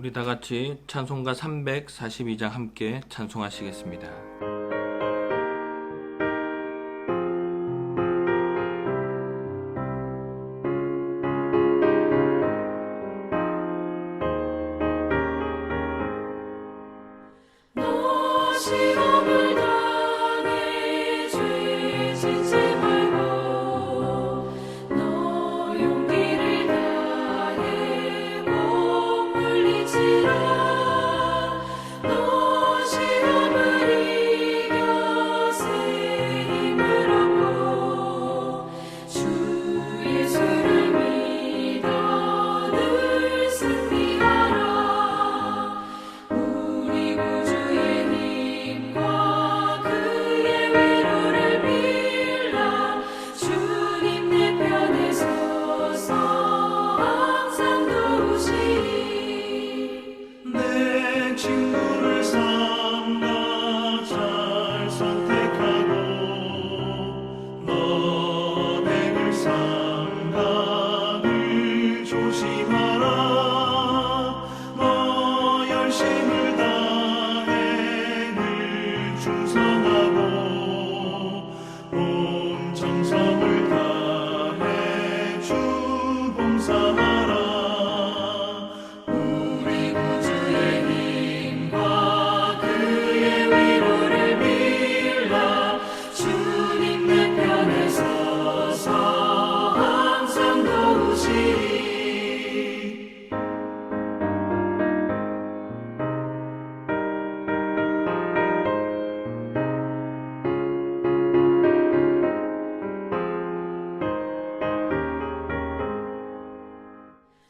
우리 다 같이 찬송가 342장 함께 찬송하시겠습니다. 시험을 당해 죄 짓지 말고 너 용기를 다해 못 물리치라. 너 시험을 이겨 새 힘을 얻고 주 예수를 믿어 늘 승리하라. 우리 구주의 힘과 그의 위로를 빌라. 주님 내 편에 서서 항상 도우시리. 내 친구를 삼가 잘 선택하고 너를 삼가 늘 조심하라. 너 열심을 다해 늘 충성하고 온 정성을 다해 주 봉사하라. 우리 구주의 힘과 그의 위로를 빌라. 주님 내 편에 서서 항상 도우시리.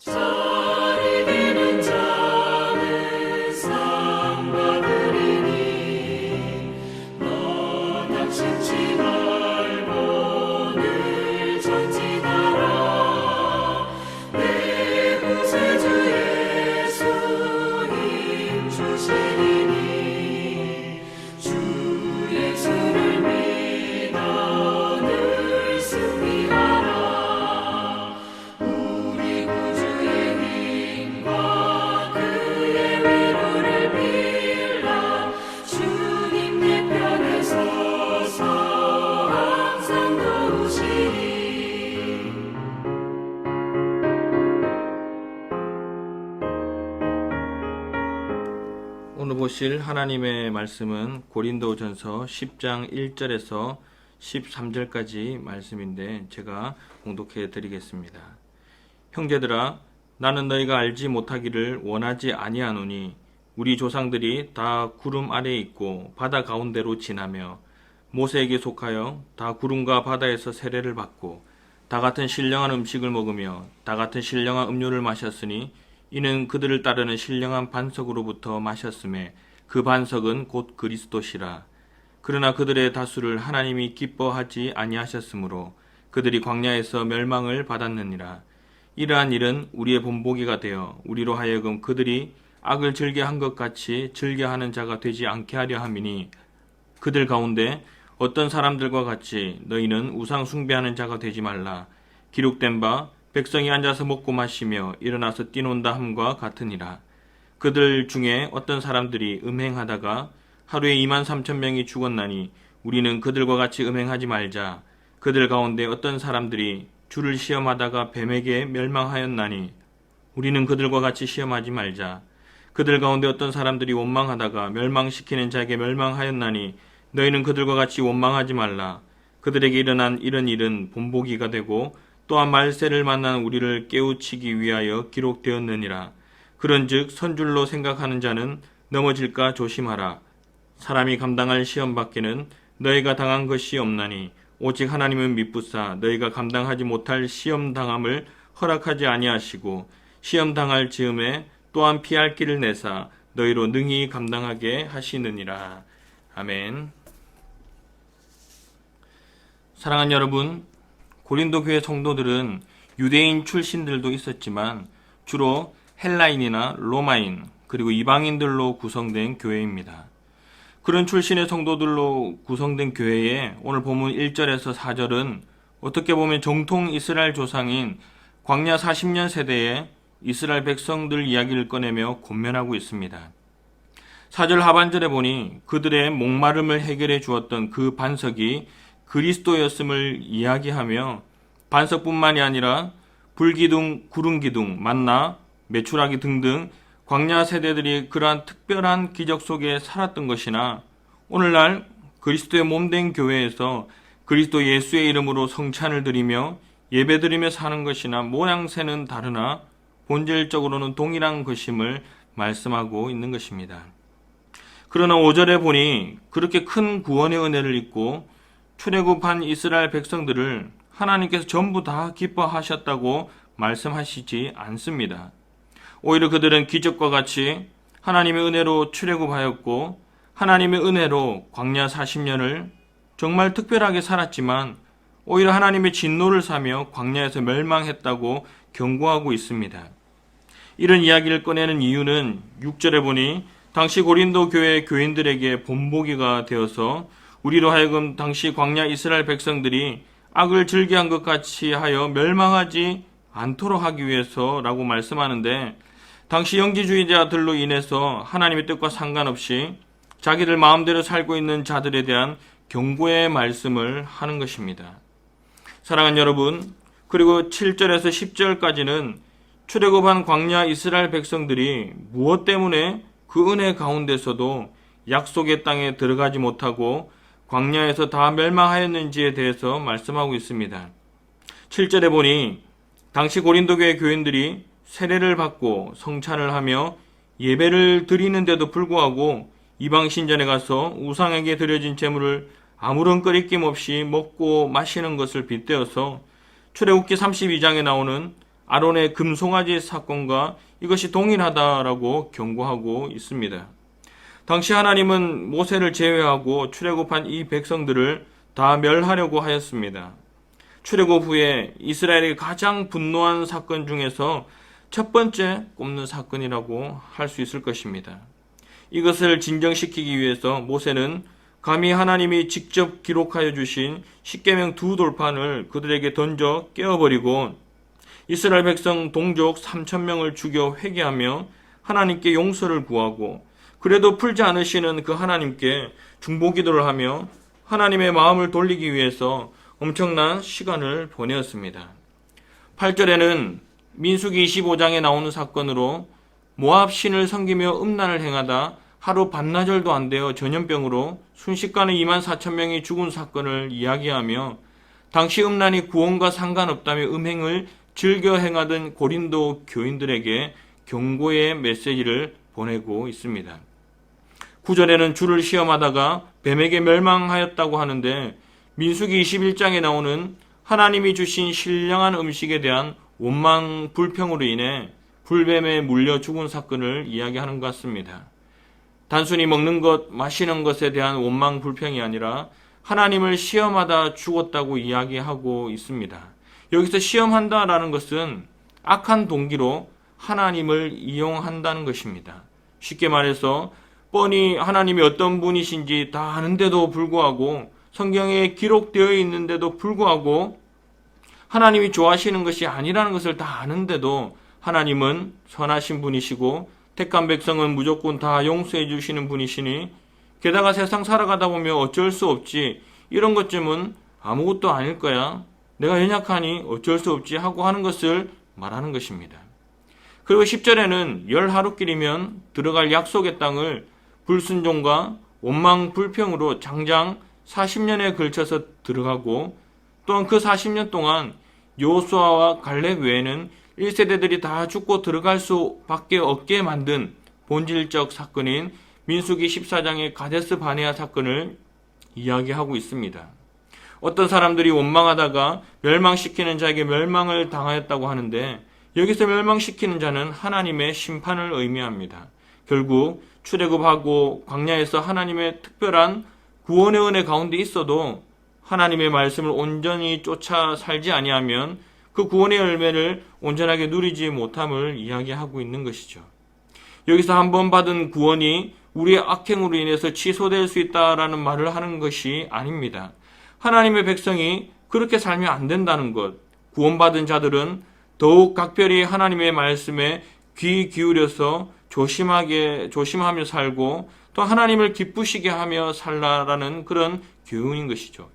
잘 이기는 자는 상 받으리니 너 낙심치 말고 늘 전진하라. 내 구세주 예수 힘 주시리니 주 예수를 믿어 늘 승리하라. 우리 구주의 힘과 그의 위로를 빌라. 주님 내 편에 서서 항상 도우시리. 오늘 보실 하나님의 말씀은 고린도전서 10장 1절에서 13절까지 말씀인데 제가 봉독해 드리겠습니다. 형제들아, 나는 너희가 알지 못하기를 원하지 아니하노니 우리 조상들이 다 구름 아래에 있고 바다 가운데로 지나며 모세에게 속하여 다 구름과 바다에서 세례를 받고 다 같은 신령한 음식을 먹으며 다 같은 신령한 음료를 마셨으니 이는 그들을 따르는 신령한 반석으로부터 마셨음에 그 반석은 곧 그리스도시라. 그러나 그들의 다수를 하나님이 기뻐하지 아니하셨으므로 그들이 광야에서 멸망을 받았느니라. 이러한 일은 우리의 본보기가 되어 우리로 하여금 그들이 악을 즐겨한 것 같이 즐겨하는 자가 되지 않게 하려 함이니 그들 가운데 어떤 사람들과 같이 너희는 우상 숭배하는 자가 되지 말라. 기록된 바 백성이 앉아서 먹고 마시며 일어나서 뛰논다 함과 같으니라. 그들 중에 어떤 사람들이 음행하다가 하루에 23,000명이 죽었나니 우리는 그들과 같이 음행하지 말자. 그들 가운데 어떤 사람들이 주를 시험하다가 뱀에게 멸망하였나니 우리는 그들과 같이 시험하지 말자. 그들 가운데 어떤 사람들이 원망하다가 멸망시키는 자에게 멸망하였나니 너희는 그들과 같이 원망하지 말라. 그들에게 일어난 이런 일은 본보기가 되고 또한 말세를 만난 우리를 깨우치기 위하여 기록되었느니라. 그런즉 선줄로 생각하는 자는 넘어질까 조심하라. 사람이 감당할 시험 밖에는 너희가 당한 것이 없나니 오직 하나님은 미쁘사 너희가 감당하지 못할 시험 당함을 허락하지 아니하시고 시험 당할 즈음에 또한 피할 길을 내사 너희로 능히 감당하게 하시느니라. 아멘. 사랑하는 여러분, 고린도 교회 성도들은 유대인 출신들도 있었지만 주로 헬라인이나 로마인 그리고 이방인들로 구성된 교회입니다. 그런 출신의 성도들로 구성된 교회에 오늘 본문 1절에서 4절은 어떻게 보면 정통 이스라엘 조상인 광야 40년 세대의 이스라엘 백성들 이야기를 꺼내며 권면하고 있습니다. 4절 하반절에 보니 그들의 목마름을 해결해 주었던 그 반석이 그리스도였음을 이야기하며 반석뿐만이 아니라 불기둥, 구름기둥, 만나, 메추라기 등등 광야 세대들이 그러한 특별한 기적 속에 살았던 것이나 오늘날 그리스도의 몸된 교회에서 그리스도 예수의 이름으로 성찬을 드리며 예배드리며 사는 것이나 모양새는 다르나 본질적으로는 동일한 것임을 말씀하고 있는 것입니다. 그러나 5절에 보니 그렇게 큰 구원의 은혜를 입고 출애굽한 이스라엘 백성들을 하나님께서 전부 다 기뻐하셨다고 말씀하시지 않습니다. 오히려 그들은 기적과 같이 하나님의 은혜로 출애굽하였고 하나님의 은혜로 광야 40년을 정말 특별하게 살았지만 오히려 하나님의 진노를 사며 광야에서 멸망했다고 경고하고 있습니다. 이런 이야기를 꺼내는 이유는 6절에 보니 당시 고린도 교회 교인들에게 본보기가 되어서 우리로 하여금 당시 광야 이스라엘 백성들이 악을 즐겨한 것 같이 하여 멸망하지 않도록 하기 위해서라고 말씀하는데 당시 영지주의자들로 인해서 하나님의 뜻과 상관없이 자기들 마음대로 살고 있는 자들에 대한 경고의 말씀을 하는 것입니다. 사랑하는 여러분, 그리고 7절에서 10절까지는 출애굽한 광야 이스라엘 백성들이 무엇 때문에 그 은혜 가운데서도 약속의 땅에 들어가지 못하고 광야에서 다 멸망하였는지에 대해서 말씀하고 있습니다. 7절에 보니 당시 고린도교회 교인들이 세례를 받고 성찬을 하며 예배를 드리는데도 불구하고 이방 신전에 가서 우상에게 드려진 제물을 아무런 꺼리낌 없이 먹고 마시는 것을 빗대어서 출애굽기 32장에 나오는 아론의 금송아지 사건과 이것이 동일하다라고 경고하고 있습니다. 당시 하나님은 모세를 제외하고 출애굽한 이 백성들을 다 멸하려고 하였습니다. 출애굽 후에 이스라엘이 가장 분노한 사건 중에서 첫 번째 꼽는 사건이라고 할 수 있을 것입니다. 이것을 진정시키기 위해서 모세는 감히 하나님이 직접 기록하여 주신 십계명 두 돌판을 그들에게 던져 깨어버리고 이스라엘 백성 동족 3,000명을 죽여 회개하며 하나님께 용서를 구하고 그래도 풀지 않으시는 그 하나님께 중보기도를 하며 하나님의 마음을 돌리기 위해서 엄청난 시간을 보내었습니다. 8절에는 민수기 25장에 나오는 사건으로 모압 신을 섬기며 음란을 행하다 하루 반나절도 안 되어 전염병으로 순식간에 24,000명이 죽은 사건을 이야기하며 당시 음란이 구원과 상관없다며 음행을 즐겨 행하던 고린도 교인들에게 경고의 메시지를 보내고 있습니다. 9절에는 주를 시험하다가 뱀에게 멸망하였다고 하는데 민수기 21장에 나오는 하나님이 주신 신령한 음식에 대한 원망 불평으로 인해 불뱀에 물려 죽은 사건을 이야기하는 것 같습니다. 단순히 먹는 것, 마시는 것에 대한 원망 불평이 아니라 하나님을 시험하다 죽었다고 이야기하고 있습니다. 여기서 시험한다라는 것은 악한 동기로 하나님을 이용한다는 것입니다. 쉽게 말해서 뻔히 하나님이 어떤 분이신지 다 아는데도 불구하고 성경에 기록되어 있는데도 불구하고 하나님이 좋아하시는 것이 아니라는 것을 다 아는데도 하나님은 선하신 분이시고 택한 백성은 무조건 다 용서해 주시는 분이시니 게다가 세상 살아가다 보면 어쩔 수 없지 이런 것쯤은 아무것도 아닐 거야 내가 연약하니 어쩔 수 없지 하고 하는 것을 말하는 것입니다. 그리고 10절에는 열 하루길이면 들어갈 약속의 땅을 불순종과 원망 불평으로 장장 40년에 걸쳐서 들어가고 또한 그 40년 동안 여호수아와 갈렙 외에는 1세대들이 다 죽고 들어갈 수밖에 없게 만든 본질적 사건인 민수기 14장의 가데스 바네아 사건을 이야기하고 있습니다. 어떤 사람들이 원망하다가 멸망시키는 자에게 멸망을 당하였다고 하는데 여기서 멸망시키는 자는 하나님의 심판을 의미합니다. 결국 출애굽하고 광야에서 하나님의 특별한 구원의 은혜 가운데 있어도 하나님의 말씀을 온전히 쫓아 살지 아니하면 그 구원의 열매를 온전하게 누리지 못함을 이야기하고 있는 것이죠. 여기서 한번 받은 구원이 우리의 악행으로 인해서 취소될 수 있다라는 말을 하는 것이 아닙니다. 하나님의 백성이 그렇게 살면 안 된다는 것, 구원받은 자들은 더욱 각별히 하나님의 말씀에 귀 기울여서 조심하며 살고 또 하나님을 기쁘시게 하며 살라라는 그런 교훈인 것이죠.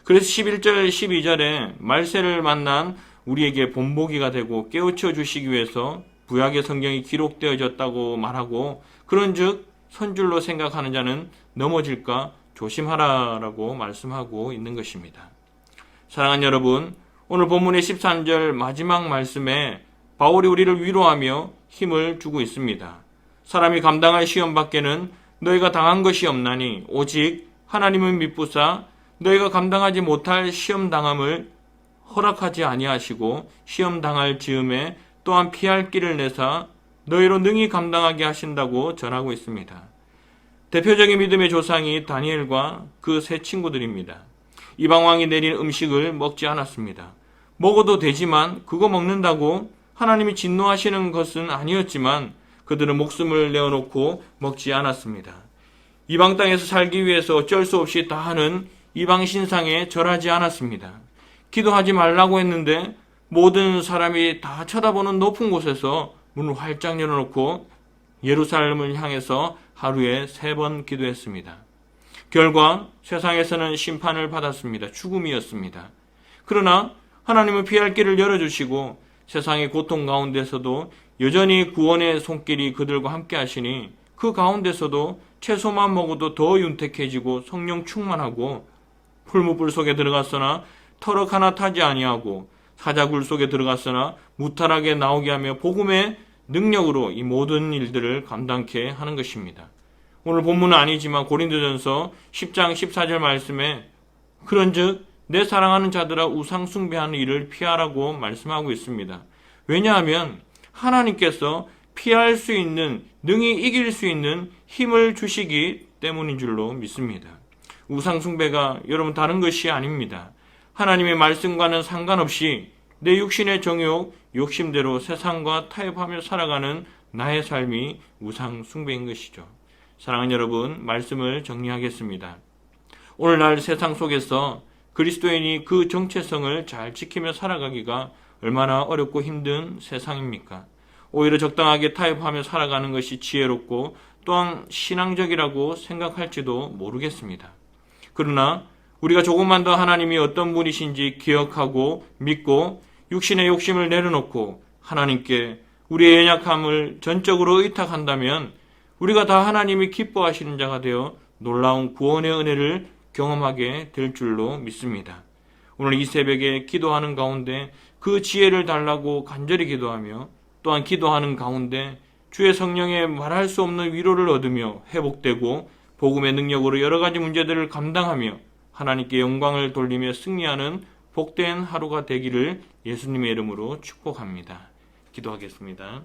그래서 11절 12절에 말세를 만난 우리에게 본보기가 되고 깨우쳐 주시기 위해서 구약의 성경이 기록되어졌다고 말하고, 그런즉 선줄로 생각하는 자는 넘어질까 조심하라라고 말씀하고 있는 것입니다. 사랑하는 여러분, 오늘 본문의 13절 마지막 말씀에 바울이 우리를 위로하며 힘을 주고 있습니다. 사람이 감당할 시험 밖에는 너희가 당한 것이 없나니 오직 하나님은 미쁘사 너희가 감당하지 못할 시험 당함을 허락하지 아니하시고 시험 당할 즈음에 또한 피할 길을 내사 너희로 능히 감당하게 하신다고 전하고 있습니다. 대표적인 믿음의 조상이 다니엘과 그 세 친구들입니다. 이방 왕이 내린 음식을 먹지 않았습니다. 먹어도 되지만 그거 먹는다고 하나님이 진노하시는 것은 아니었지만 그들은 목숨을 내어놓고 먹지 않았습니다. 이방 땅에서 살기 위해서 어쩔 수 없이 다 하는 이방 신상에 절하지 않았습니다. 기도하지 말라고 했는데 모든 사람이 다 쳐다보는 높은 곳에서 문을 활짝 열어놓고 예루살렘을 향해서 하루에 3번 기도했습니다. 결과 세상에서는 심판을 받았습니다. 죽음이었습니다. 그러나 하나님은 피할 길을 열어주시고 세상의 고통 가운데서도 여전히 구원의 손길이 그들과 함께 하시니 그 가운데서도 채소만 먹어도 더 윤택해지고 성령 충만하고 풀무불 속에 들어갔으나 터럭 하나 타지 아니하고 사자굴 속에 들어갔으나 무탈하게 나오게 하며 복음의 능력으로 이 모든 일들을 감당케 하는 것입니다. 오늘 본문은 아니지만 고린도전서 10장 14절 말씀에 그런즉 내 사랑하는 자들아 우상 숭배하는 일을 피하라고 말씀하고 있습니다. 왜냐하면 하나님께서 피할 수 있는, 능히 이길 수 있는 힘을 주시기 때문인 줄로 믿습니다. 우상 숭배가 여러분 다른 것이 아닙니다. 하나님의 말씀과는 상관없이 내 육신의 정욕, 욕심대로 세상과 타협하며 살아가는 나의 삶이 우상 숭배인 것이죠. 사랑하는 여러분, 말씀을 정리하겠습니다. 오늘날 세상 속에서 그리스도인이 그 정체성을 잘 지키며 살아가기가 얼마나 어렵고 힘든 세상입니까? 오히려 적당하게 타협하며 살아가는 것이 지혜롭고 또한 신앙적이라고 생각할지도 모르겠습니다. 그러나 우리가 조금만 더 하나님이 어떤 분이신지 기억하고 믿고 육신의 욕심을 내려놓고 하나님께 우리의 연약함을 전적으로 의탁한다면 우리가 다 하나님이 기뻐하시는 자가 되어 놀라운 구원의 은혜를 경험하게 될 줄로 믿습니다. 오늘 이 새벽에 기도하는 가운데 그 지혜를 달라고 간절히 기도하며 또한 기도하는 가운데 주의 성령의 말할 수 없는 위로를 얻으며 회복되고 복음의 능력으로 여러 가지 문제들을 감당하며 하나님께 영광을 돌리며 승리하는 복된 하루가 되기를 예수님의 이름으로 축복합니다. 기도하겠습니다.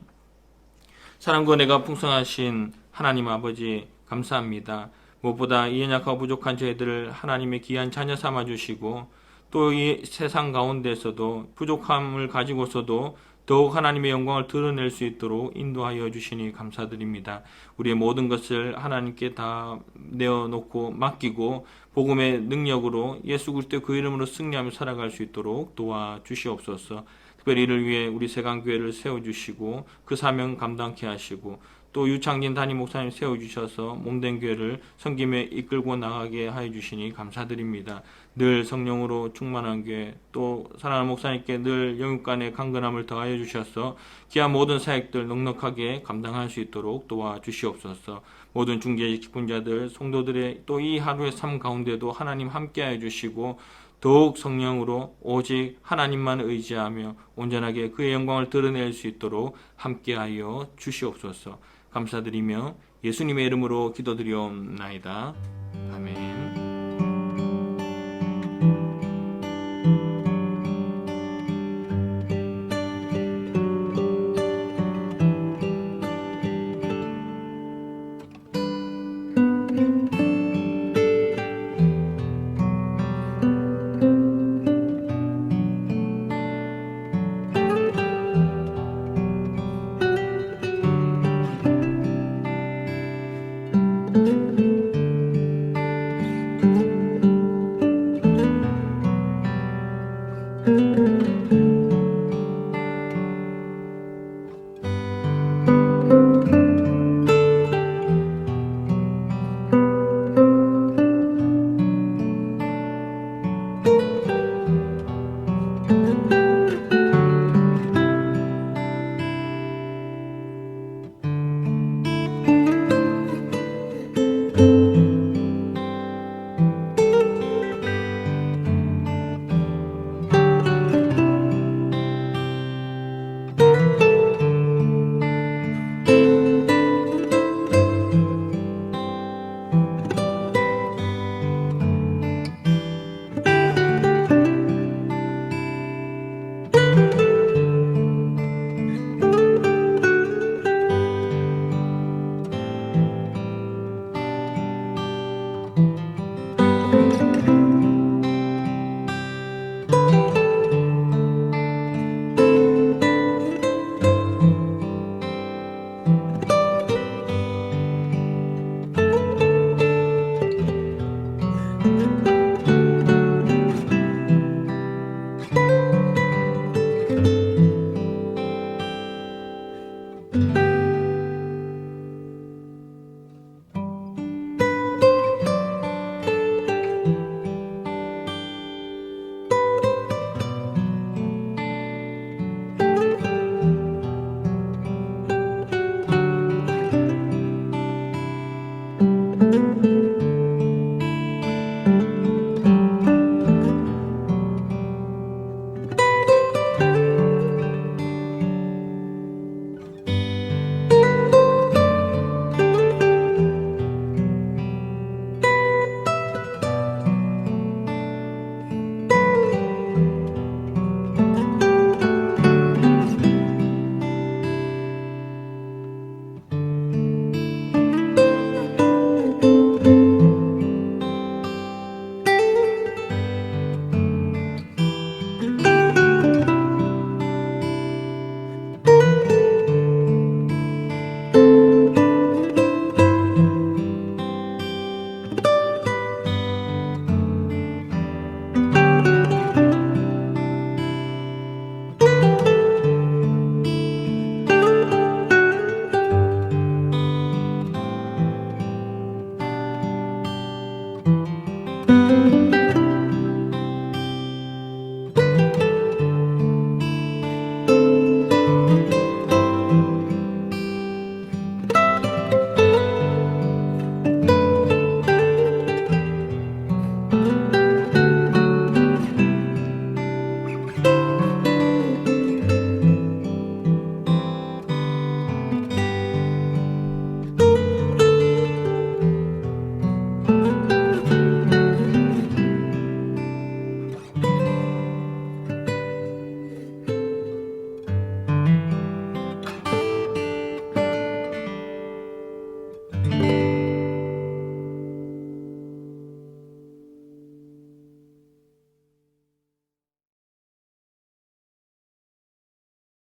사랑과 은혜가 풍성하신 하나님 아버지 감사합니다. 무엇보다 이 연약하고 부족한 저희들을 하나님의 귀한 자녀 삼아주시고 또 이 세상 가운데서도 부족함을 가지고서도 더욱 하나님의 영광을 드러낼 수 있도록 인도하여 주시니 감사드립니다. 우리의 모든 것을 하나님께 다 내어놓고 맡기고 복음의 능력으로 예수 그리스도 그 이름으로 승리하며 살아갈 수 있도록 도와주시옵소서. 특별히 이를 위해 우리 세강교회를 세워주시고 그 사명 감당케 하시고 또 유창진 담임 목사님 세워주셔서 몸된 교회를 섬김에 이끌고 나가게 하여 주시니 감사드립니다. 늘 성령으로 충만한 교회 또 사랑하는 목사님께 늘 영육간의 강건함을 더하여 주셔서 귀한 모든 사역들 넉넉하게 감당할 수 있도록 도와주시옵소서. 모든 중재 직분자들 성도들의 또 이 하루의 삶 가운데도 하나님 함께하여 주시고 더욱 성령으로 오직 하나님만 의지하며 온전하게 그의 영광을 드러낼 수 있도록 함께하여 주시옵소서. 감사드리며 예수님의 이름으로 기도드리옵나이다. 아멘. 주님